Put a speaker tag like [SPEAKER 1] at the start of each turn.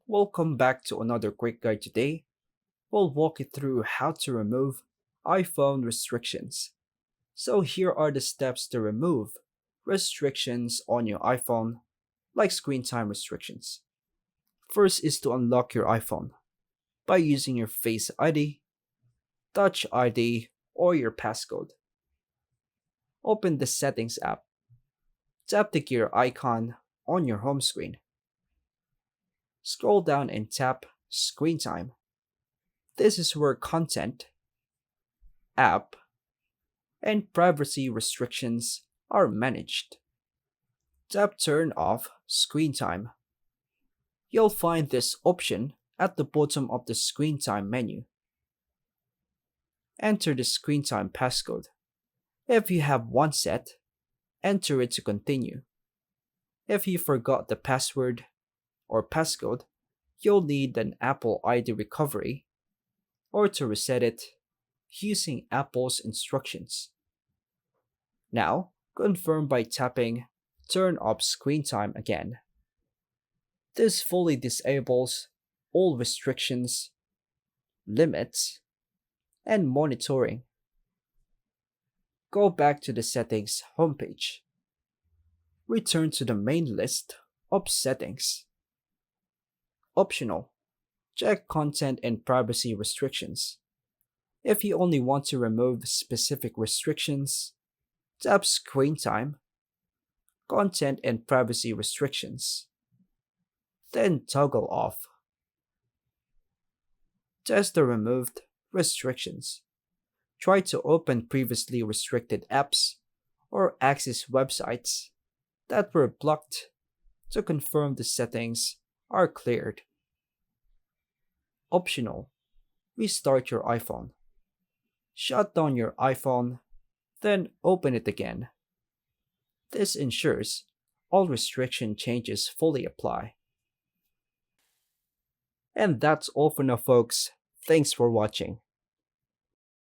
[SPEAKER 1] Welcome back to another quick guide today. We'll walk you through how to remove iPhone restrictions. So here are the steps to remove restrictions on your iPhone, like screen time restrictions. First is to unlock your iPhone by using your Face ID, Touch ID, or your passcode. Open the Settings app. Tap the gear icon on your home screen. Scroll down and tap Screen Time. This is where content, app, and privacy restrictions are managed. Tap Turn off Screen Time. You'll find this option at the bottom of the Screen Time menu. Enter the Screen Time passcode. If you have one set, enter it to continue. If you forgot the password or passcode, you'll need an Apple ID recovery or to reset it using Apple's instructions. Now, confirm by tapping Turn off Screen Time again. This fully disables all restrictions, limits, and monitoring. Go back to the Settings homepage. Return to the main list of settings. Optional. Check content and privacy restrictions. If you only want to remove specific restrictions, tap Screen Time, Content and Privacy Restrictions. Then toggle off. Test the removed restrictions. Try to open previously restricted apps or access websites that were blocked to confirm the settings are cleared. Optional. Restart your iPhone. Shut down your iPhone, then open it again. This ensures all restriction changes fully apply. And that's all for now, folks. Thanks for watching.